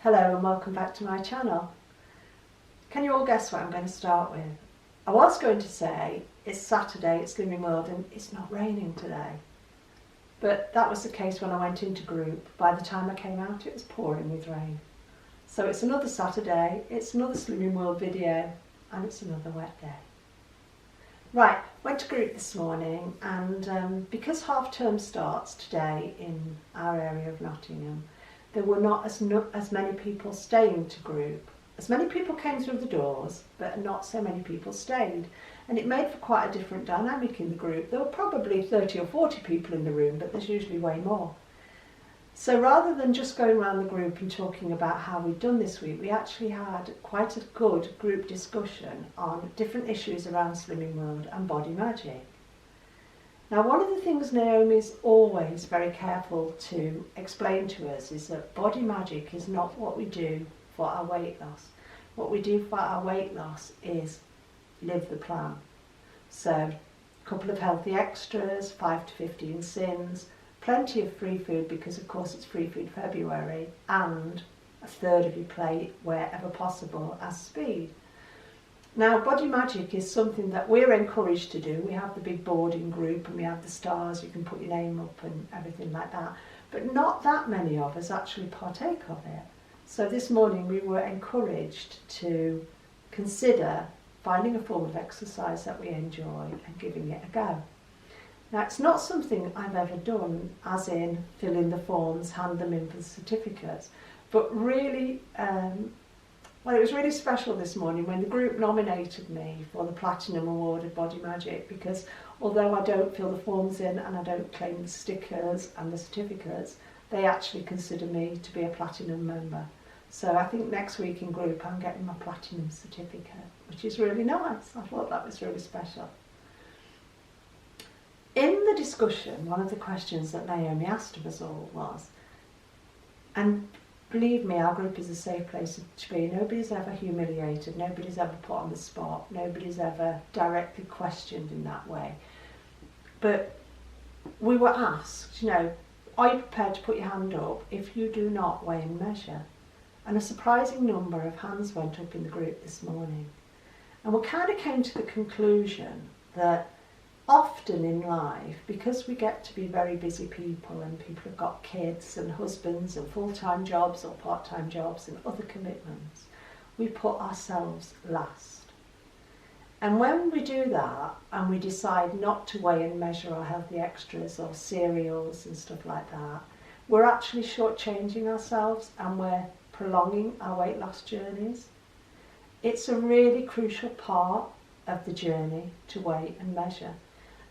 Hello and welcome back to my channel. Can you all guess what I'm going to start with? I was going to say it's Saturday, it's Slimming World and it's not raining today. But that was the case when I went into group. By the time I came out it was pouring with rain. So it's another Saturday, it's another Slimming World video and it's another wet day. Right, went to group this morning and because half term starts today in our area of Nottingham, there were not as many people staying to group. As many people came through the doors, but not so many people stayed. And it made for quite a different dynamic in the group. There were probably 30 or 40 people in the room, but there's usually way more. So rather than just going around the group and talking about how we'd done this week, we actually had quite a good group discussion on different issues around Slimming World and body magic. Now, one of the things Naomi's always very careful to explain to us is that body magic is not what we do for our weight loss. What we do for our weight loss is live the plan. So, a couple of healthy extras, 5 to 15 sins, plenty of free food because of course it's Free Food February, and a third of your plate wherever possible as speed. Now, body magic is something that we're encouraged to do. We have the big board in group and we have the stars, you can put your name up and everything like that. But not that many of us actually partake of it. So this morning we were encouraged to consider finding a form of exercise that we enjoy and giving it a go. Now, it's not something I've ever done, as in fill in the forms, hand them in for the certificates, but really, well, it was really special this morning when the group nominated me for the Platinum Award of Body Magic, because although I don't fill the forms in and I don't claim the stickers and the certificates, they actually consider me to be a Platinum member. So I think next week in group I'm getting my Platinum certificate, which is really nice. I thought that was really special. In the discussion, one of the questions that Naomi asked of us all was, and believe me, our group is a safe place to be. Nobody's ever humiliated, nobody's ever put on the spot, nobody's ever directly questioned in that way. But we were asked, are you prepared to put your hand up if you do not weigh and measure? And a surprising number of hands went up in the group this morning. And we kind of came to the conclusion that often in life, because we get to be very busy people and people have got kids and husbands and full-time jobs or part-time jobs and other commitments, we put ourselves last. And when we do that and we decide not to weigh and measure our healthy extras or cereals and stuff like that, we're actually shortchanging ourselves and we're prolonging our weight loss journeys. It's a really crucial part of the journey to weigh and measure.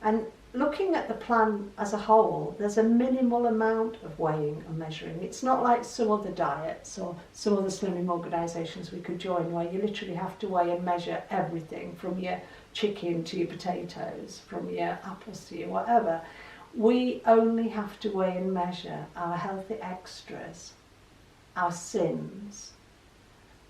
And looking at the plan as a whole, there's a minimal amount of weighing and measuring. It's not like some other diets or some other slimming organisations we could join where you literally have to weigh and measure everything from your chicken to your potatoes, from your apples to your whatever. We only have to weigh and measure our healthy extras, our sins,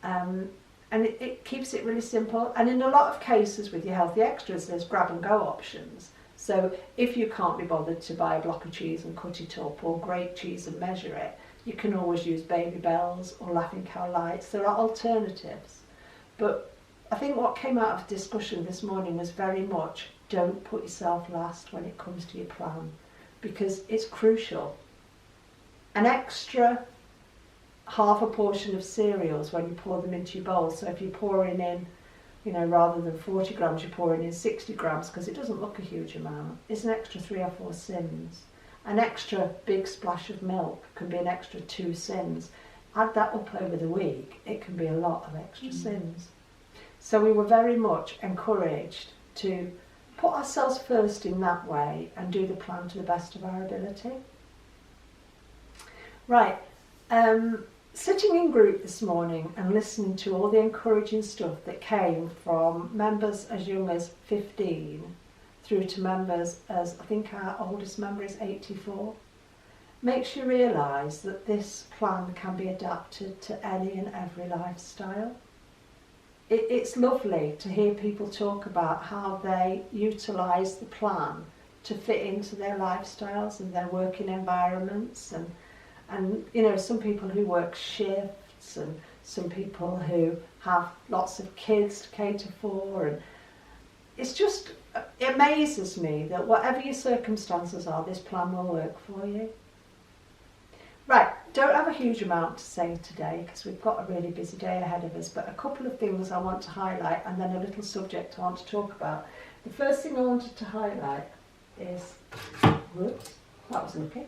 and it keeps it really simple. And in a lot of cases with your healthy extras, there's grab and go options. So if you can't be bothered to buy a block of cheese and cut it up, or grate cheese and measure it, you can always use Baby Bells or Laughing Cow Lights. There are alternatives. But I think what came out of the discussion this morning was very much, don't put yourself last when it comes to your plan, because it's crucial. An extra half a portion of cereals when you pour them into your bowl. So if you're pouring in, rather than 40 grams, you're pouring in 60 grams because it doesn't look a huge amount. It's an extra 3 or 4 sins. An extra big splash of milk can be an extra 2 sins. Add that up over the week, it can be a lot of extra sins. So we were very much encouraged to put ourselves first in that way and do the plan to the best of our ability. Right. Sitting in group this morning and listening to all the encouraging stuff that came from members as young as 15 through to members as, I think our oldest member is 84, makes you realise that this plan can be adapted to any and every lifestyle. It's lovely to hear people talk about how they utilise the plan to fit into their lifestyles and their working environments, and some people who work shifts parents and some people who have lots of kids to cater for, and it's just, it amazes me that whatever your circumstances are, this plan will work for you. Right, don't have a huge amount to say today because we've got a really busy day ahead of us, but a couple of things I want to highlight and then a little subject I want to talk about. The first thing I wanted to highlight is, whoops, that was lucky.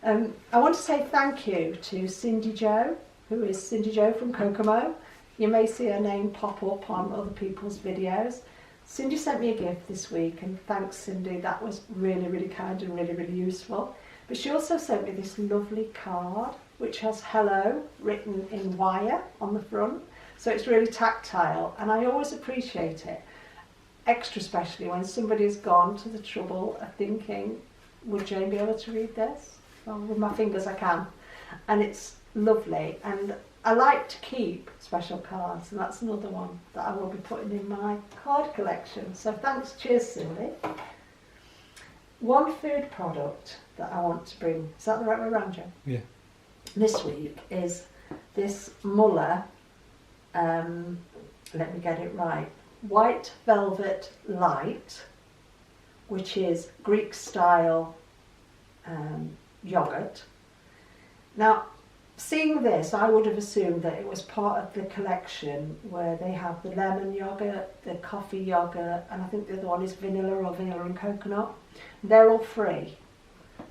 I want to say thank you to Cindy Jo, who is Cindy Jo from Kokomo. You may see her name pop up on other people's videos. Cindy sent me a gift this week, and thanks Cindy, that was really, really kind and really, really useful. But she also sent me this lovely card, which has hello written in wire on the front. So it's really tactile, and I always appreciate it, extra especially when somebody's gone to the trouble of thinking, would Jane be able to read this? Well, with my fingers I can. And it's lovely, and I like to keep special cards, and that's another one that I will be putting in my card collection. So thanks, cheers Cindy. One food product that I want to bring, is that the right way around, Joe? Yeah. This week is this Muller, let me get it right, White Velvet Light, which is Greek style yoghurt. Now, seeing this, I would have assumed that it was part of the collection where they have the lemon yoghurt, the coffee yoghurt, and I think the other one is vanilla or vanilla and coconut. They're all free.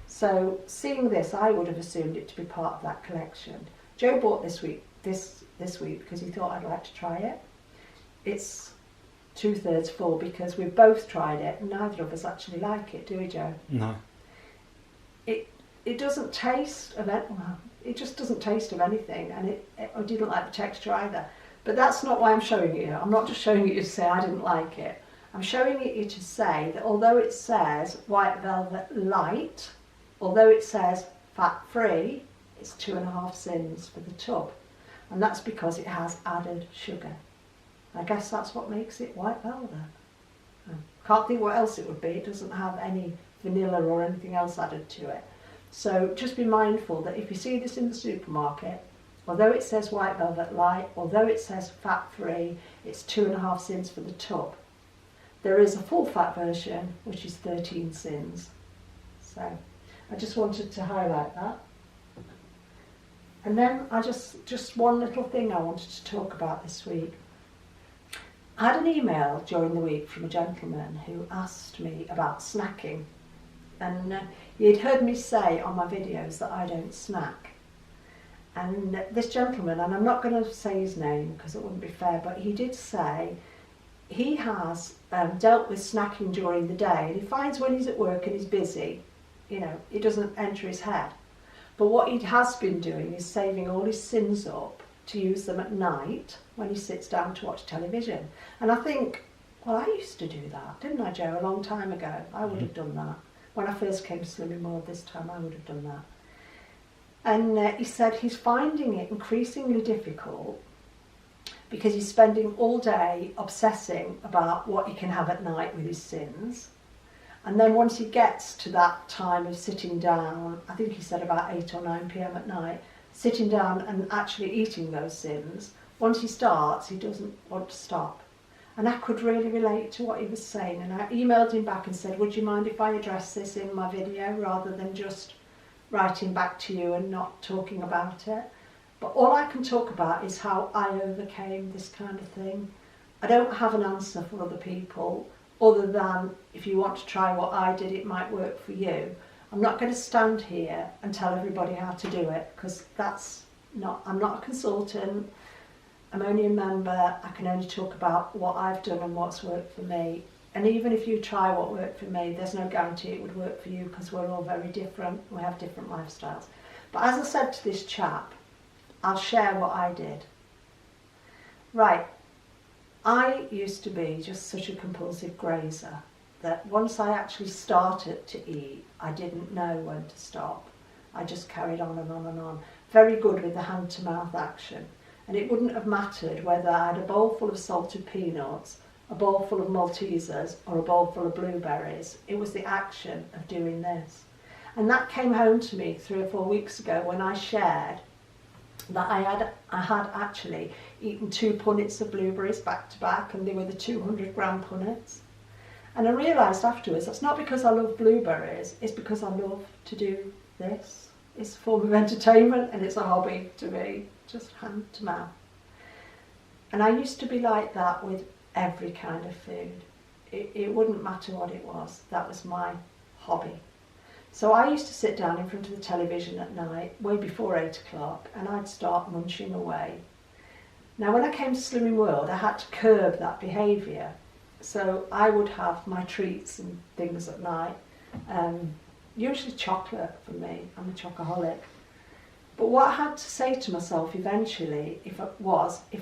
So seeing this, I would have assumed it to be part of that collection. Joe bought this week because he thought I'd like to try it. It's 2/3 full because we've both tried it and neither of us actually like it, do we, Joe? No. It doesn't taste of it. Well, it just doesn't taste of anything, and I didn't like the texture either. But that's not why I'm showing it you. I'm not just showing it you to say I didn't like it. I'm showing it you to say that although it says White Velvet Light, although it says fat free, it's 2.5 sins for the tub, and that's because it has added sugar. I guess that's what makes it white velvet. Can't think what else it would be. It doesn't have any vanilla or anything else added to it. So just be mindful that if you see this in the supermarket, although it says White Velvet Light, although it says fat free, it's 2.5 sins for the tub. There is a full fat version which is 13 sins. So I just wanted to highlight that. And then I just one little thing I wanted to talk about this week. I had an email during the week from a gentleman who asked me about snacking. And he'd heard me say on my videos that I don't snack. And this gentleman, and I'm not going to say his name because it wouldn't be fair, but he did say he has dealt with snacking during the day, and he finds when he's at work and he's busy, you know, it doesn't enter his head. But what he has been doing is saving all his sins up to use them at night when he sits down to watch television. And I think, well, I used to do that, didn't I, Joe, a long time ago? I would have done that. When I first came to Slimming More this time, I would have done that. And he said he's finding it increasingly difficult because he's spending all day obsessing about what he can have at night with his sins. And then once he gets to that time of sitting down, I think he said about 8 or 9 p.m. at night, sitting down and actually eating those sins, once he starts, he doesn't want to stop. And I could really relate to what he was saying. And I emailed him back and said, would you mind if I address this in my video rather than just writing back to you and not talking about it? But all I can talk about is how I overcame this kind of thing. I don't have an answer for other people other than if you want to try what I did, it might work for you. I'm not going to stand here and tell everybody how to do it because I'm not a consultant. I'm only a member. I can only talk about what I've done and what's worked for me. And even if you try what worked for me, there's no guarantee it would work for you because we're all very different. We have different lifestyles. But as I said to this chap, I'll share what I did. Right, I used to be just such a compulsive grazer that once I actually started to eat, I didn't know when to stop. I just carried on and on and on. Very good with the hand-to-mouth action. And it wouldn't have mattered whether I had a bowl full of salted peanuts, a bowl full of Maltesers, or a bowl full of blueberries. It was the action of doing this. And that came home to me 3 or 4 weeks ago when I shared that I had actually eaten 2 punnets of blueberries back to back, and they were the 200-gram punnets. And I realised afterwards that's not because I love blueberries, it's because I love to do this. It's a form of entertainment and it's a hobby to me, just hand to mouth. And I used to be like that with every kind of food. It wouldn't matter what it was, that was my hobby. So I used to sit down in front of the television at night, way before 8 o'clock, and I'd start munching away. Now when I came to Slimming World, I had to curb that behaviour. So I would have my treats and things at night, usually chocolate for me, I'm a chocoholic. But what I had to say to myself eventually if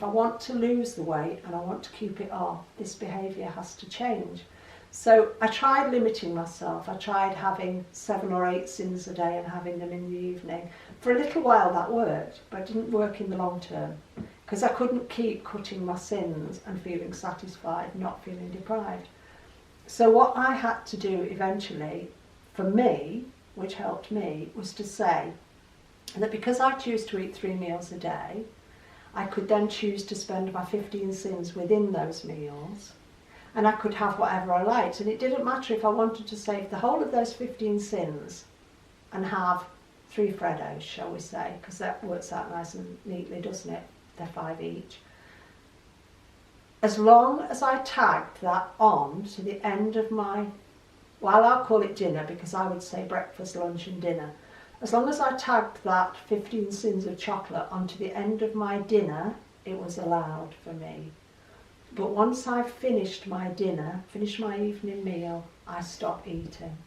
I want to lose the weight and I want to keep it off, this behaviour has to change. So I tried limiting myself. I tried having 7 or 8 sins a day and having them in the evening. For a little while that worked, but it didn't work in the long term because I couldn't keep cutting my sins and feeling satisfied, not feeling deprived. So what I had to do eventually, for me, which helped me, was to say that because I choose to eat 3 meals a day, I could then choose to spend my 15 sins within those meals, and I could have whatever I liked. And it didn't matter if I wanted to save the whole of those 15 sins and have 3 Freddos, shall we say, because that works out nice and neatly, doesn't it? They're 5 each. As long as I tagged that on to the end of my, well, I'll call it dinner because I would say breakfast, lunch and dinner. As long as I tagged that 15 sins of chocolate onto the end of my dinner, it was allowed for me. But once I finished my dinner, finished my evening meal, I stopped eating.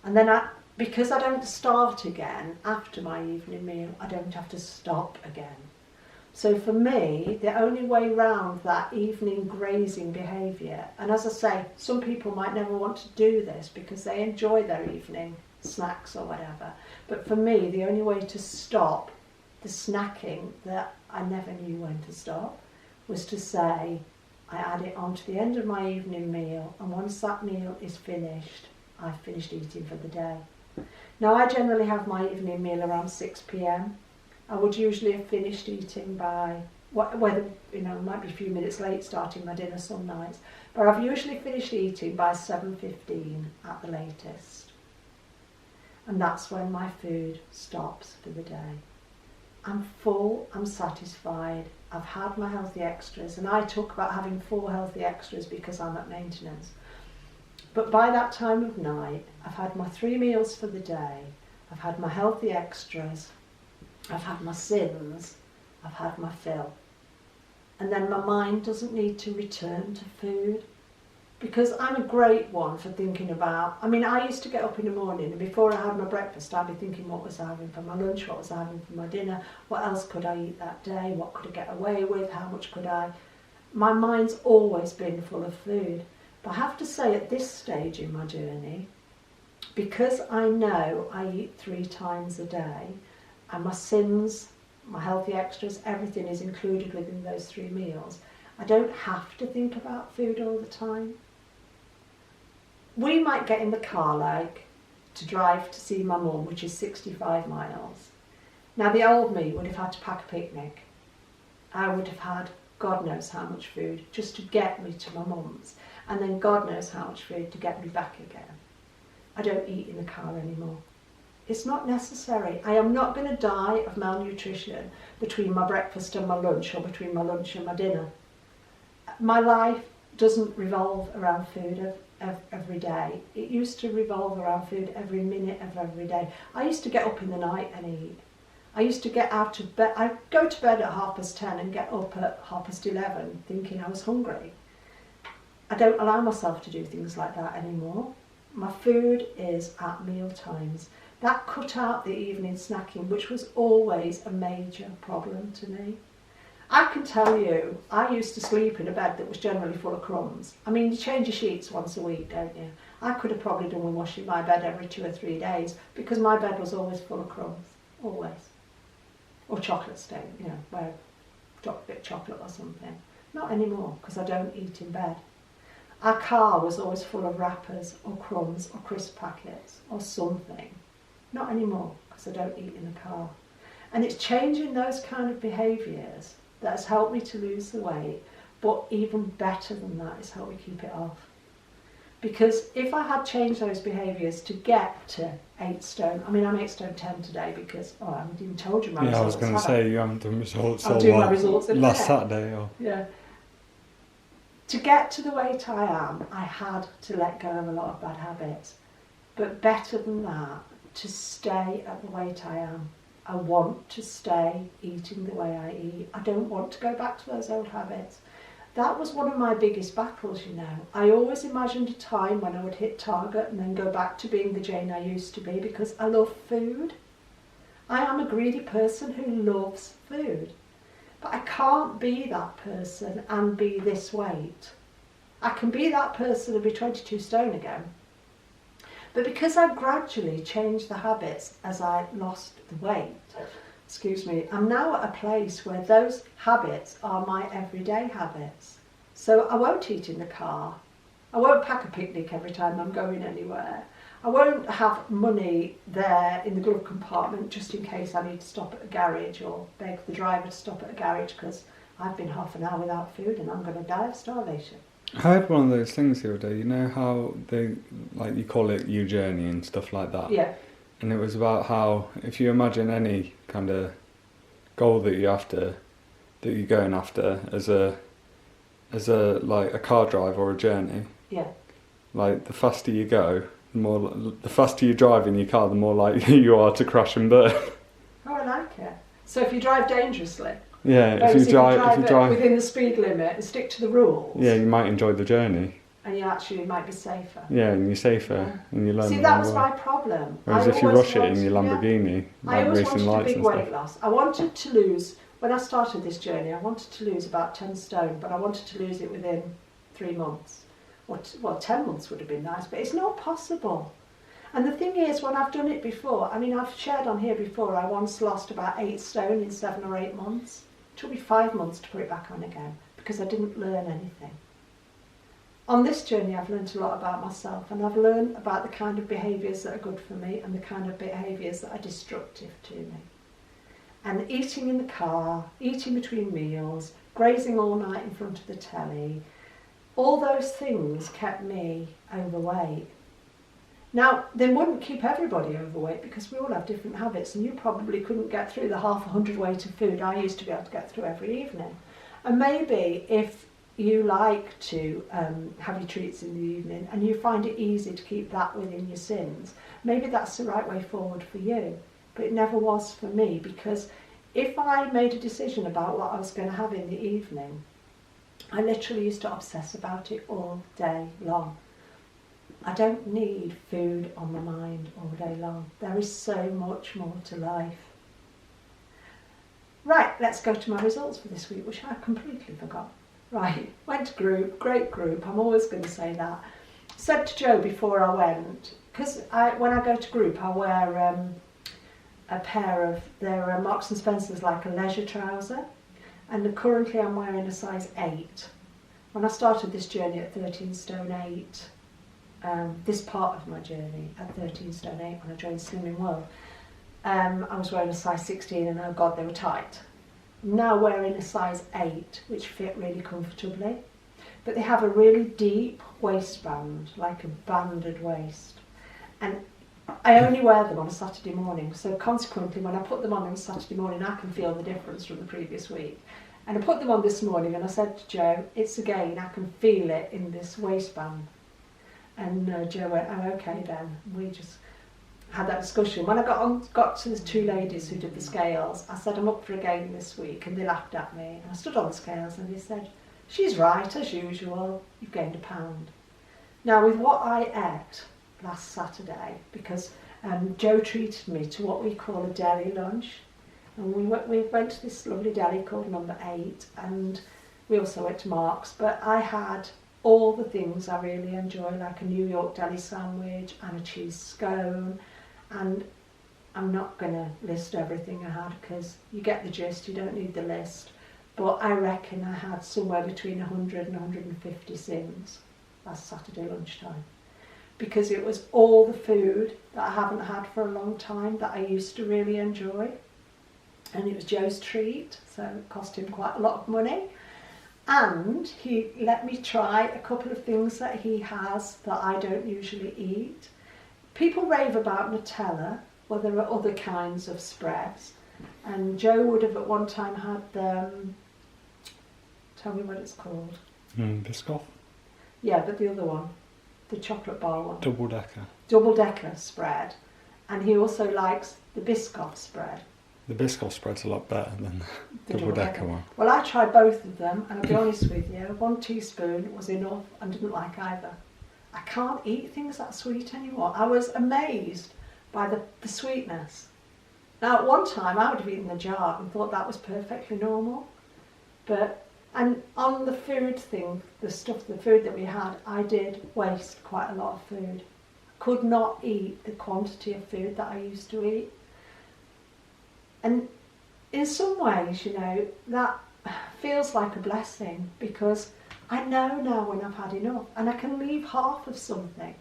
And then because I don't start again after my evening meal, I don't have to stop again. So for me, the only way round that evening grazing behaviour, and as I say, some people might never want to do this because they enjoy their evening snacks or whatever, but for me, the only way to stop the snacking that I never knew when to stop was to say, I add it on to the end of my evening meal, and once that meal is finished, I've finished eating for the day. Now I generally have my evening meal around 6 p.m. I would usually have finished eating by, whether, it might be a few minutes late starting my dinner some nights, but I've usually finished eating by 7:15 at the latest. And that's when my food stops for the day. I'm full, I'm satisfied, I've had my healthy extras, and I talk about having 4 healthy extras because I'm at maintenance. But by that time of night, I've had my 3 meals for the day, I've had my healthy extras, I've had my sins, I've had my fill. And then my mind doesn't need to return to food. Because I'm a great one for thinking about, I used to get up in the morning and before I had my breakfast I'd be thinking what was I having for my lunch, what was I having for my dinner, what else could I eat that day, what could I get away with, how much could I... My mind's always been full of food. But I have to say at this stage in my journey, because I know I eat 3 times a day and my sins, my healthy extras, everything is included within those 3 meals, I don't have to think about food all the time. We might get in the car to drive to see my mum, which is 65 miles. Now the old me would have had to pack a picnic. I would have had God knows how much food just to get me to my mum's, and then God knows how much food to get me back again. I don't eat in the car anymore. It's not necessary. I am not going to die of malnutrition between my breakfast and my lunch or between my lunch and my dinner. My life doesn't revolve around food every day. It used to revolve around food every minute of every day. I used to get up in the night and eat. I used to get out of bed. I'd go to bed at 10:30 and get up at 11:30 thinking I was hungry. I don't allow myself to do things like that anymore. My food is at meal times. That cut out the evening snacking, which was always a major problem to me. I can tell you, I used to sleep in a bed that was generally full of crumbs. You change your sheets once a week, don't you? I could have probably done with washing my bed every 2 or 3 days because my bed was always full of crumbs, always. Or chocolate stain, where I dropped a bit of chocolate or something. Not anymore, because I don't eat in bed. Our car was always full of wrappers or crumbs or crisp packets or something. Not anymore, because I don't eat in the car. And it's changing those kind of behaviours that has helped me to lose the weight, but even better than that, it's helped me keep it off. Because if I had changed those behaviours to get to 8 stone, I mean, I'm 8 stone 10 today because, I haven't even told you my results. Yeah, I was going to say, you haven't done results I'll do my results in last Saturday. Or... Yeah. To get to the weight I am, I had to let go of a lot of bad habits. But better than that, to stay at the weight I am. I want to stay eating the way I eat. I don't want to go back to those old habits. That was one of my biggest battles, you know. I always imagined a time when I would hit target and then go back to being the Jane I used to be because I love food. I am a greedy person who loves food. But I can't be that person and be this weight. I can be that person and be 22 stone again. But because I gradually changed the habits as I lost the weight, I'm now at a place where those habits are my everyday habits. So I won't eat in the car. I won't pack a picnic every time I'm going anywhere. I won't have money there in the glove compartment just in case I need to stop at a garage or beg the driver to stop at a garage because I've been half an hour without food and I'm going to die of starvation. I heard one of those things the other day, you know how they, like you call it your journey and stuff like that? Yeah. And it was about how if you imagine any kind of goal that you're going after as a like a car drive or a journey. Yeah. Like the faster you go, the faster you drive in your car, the more likely you are to crash and burn. Oh, I like it. So if you drive dangerously. Yeah, if you drive within the speed limit and stick to the rules. Yeah, you might enjoy the journey. And you actually might be safer. Yeah, and you're safer and you learn. See, that was my problem. Whereas if you rush it in your Lamborghini, I always wanted a big weight stuff. loss. I wanted to lose, when I started this journey, I wanted to lose about 10 stone, but I wanted to lose it within 3 months. Well, 10 months would have been nice, but it's not possible. And the thing is, when I've done it before, I mean, I've shared on here before, I once lost about 8 stone in 7 or 8 months. It took me 5 months to put it back on again because I didn't learn anything. On this journey, I've learned a lot about myself, and I've learned about the kind of behaviours that are good for me and the kind of behaviours that are destructive to me. And eating in the car, eating between meals, grazing all night in front of the telly, all those things kept me overweight. Now, they wouldn't keep everybody overweight because we all have different habits, and you probably couldn't get through the half 100 weight of food I used to be able to get through every evening. And maybe if you like to have your treats in the evening and you find it easy to keep that within your sins, maybe that's the right way forward for you. But it never was for me, because if I made a decision about what I was going to have in the evening, I literally used to obsess about it all day long. I don't need food on my mind all day long. There is so much more to life. Right, let's go to my results for this week, which I completely forgot. Right, went to group, great group, I'm always going to say that. Said to Joe before I went, because when I go to group I wear a pair of, they're Marks and Spencer's, like a leisure trouser, and currently I'm wearing a size 8. When I started this journey at 13 stone 8, this part of my journey at 13 stone 8 when I joined Slimming World, I was wearing a size 16 and oh god, they were tight. I'm now wearing a size 8, which fit really comfortably, but they have a really deep waistband, like a banded waist, and I only wear them on a Saturday morning, so consequently when I put them on a Saturday morning I can feel the difference from the previous week. And I put them on this morning and I said to Joe, it's again, I can feel it in this waistband. And Joe went, oh okay then. We just had that discussion. When I got to the 2 ladies who did the scales, I said I'm up for a gain this week, and they laughed at me. And I stood on the scales and they said, she's right as usual, you've gained a pound. Now with what I ate last Saturday, because Joe treated me to what we call a deli lunch, and we went to this lovely deli called Number 8, and we also went to Mark's, but I had all the things I really enjoy, like a New York deli sandwich and a cheese scone, and I'm not going to list everything I had because you get the gist, you don't need the list, but I reckon I had somewhere between 100 and 150 sins last Saturday lunchtime, because it was all the food that I haven't had for a long time that I used to really enjoy. and it was Joe's treat, so it cost him quite a lot of money. And he let me try a couple of things that he has that I don't usually eat. People rave about Nutella. Well, there are other kinds of spreads. And Joe would have at one time had tell me what it's called. Biscoff? Yeah, but the other one, the chocolate bar one. Double-decker spread. And he also likes the Biscoff spread. The Biscoff spread's a lot better than the double-decker one. Well, I tried both of them, and I'll be honest with you, 1 teaspoon was enough and didn't like either. I can't eat things that sweet anymore. I was amazed by the sweetness. Now, at one time, I would have eaten the jar and thought that was perfectly normal. And on the food thing, the food that we had, I did waste quite a lot of food. Could not eat the quantity of food that I used to eat. And in some ways, you know, that feels like a blessing, because I know now when I've had enough, and I can leave half of something.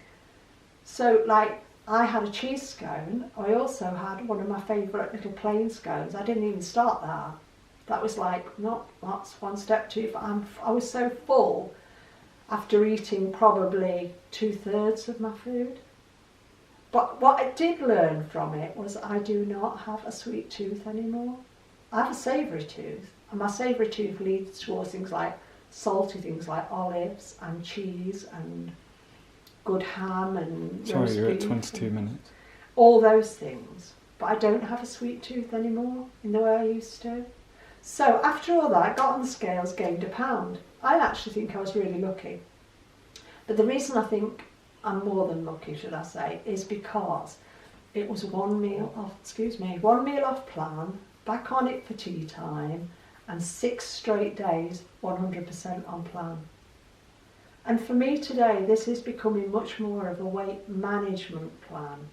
So, like, I had a cheese scone. I also had one of my favourite little plain scones. I didn't even start that. That was like, that's one step too far. I was so full after eating probably 2/3 of my food. But what I did learn from it was I do not have a sweet tooth anymore. I have a savoury tooth, and my savoury tooth leads towards things like salty things like olives and cheese and good ham and Sorry, roast you're at beef 22 and minutes. all those things. But I don't have a sweet tooth anymore in the way I used to. So after all that, I got on the scales, gained £1 pound. I actually think I was really lucky. But the reason I think I'm more than lucky, should I say, is because it was one meal off plan, back on it for tea time, and 6 straight days 100% on plan. And for me today, this is becoming much more of a weight management plan.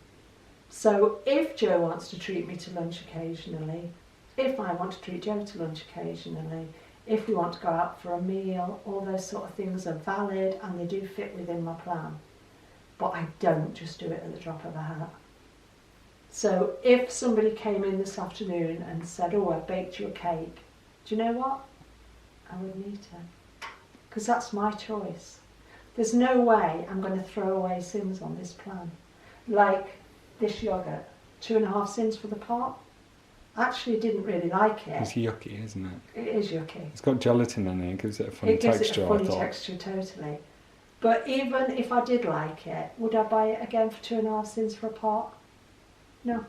So if Joe wants to treat me to lunch occasionally, if I want to treat Joe to lunch occasionally, if we want to go out for a meal, all those sort of things are valid and they do fit within my plan. But I don't just do it at the drop of a hat. So if somebody came in this afternoon and said, oh, I baked you a cake, do you know what? I wouldn't eat it. Because that's my choice. There's no way I'm going to throw away sins on this plan. Like this yoghurt, 2.5 sins for the pot. I actually didn't really like it. It's yucky, isn't it? It is yucky. It's got gelatin in it, it gives it a funny texture, It gives it a funny texture, totally. But even if I did like it, would I buy it again for 2.5 cents for a pot? No.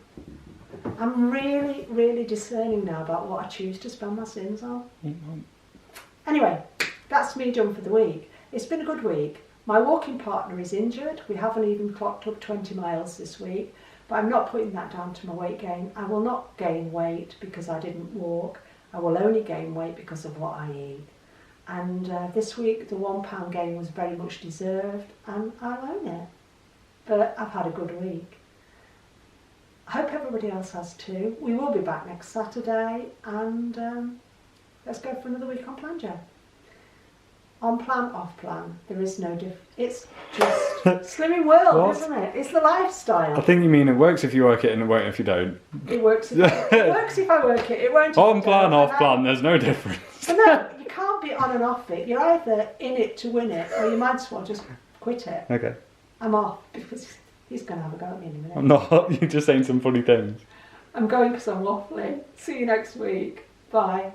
I'm really, really discerning now about what I choose to spend my sins on. Mm-hmm. Anyway, that's me done for the week. It's been a good week. My walking partner is injured. We haven't even clocked up 20 miles this week. But I'm not putting that down to my weight gain. I will not gain weight because I didn't walk. I will only gain weight because of what I eat. And this week the £1 gain was very much deserved, and I'll own it. But I've had a good week. I hope everybody else has too. We will be back next Saturday, and let's go for another week on Plan Joe. On plan, off plan, there is no difference. It's just slimming world, What? Isn't it? It's the lifestyle. I think you mean it works if you work it and it won't if you don't. It works if I work it. It won't. If On I plan, don't. off plan, there's no difference. But no, you can't be on and off it. You're either in it to win it, or you might as well just quit it. Okay. I'm off because he's going to have a go at me in a minute. I'm not, you're just saying some funny things. I'm going because I'm waffling. See you next week. Bye.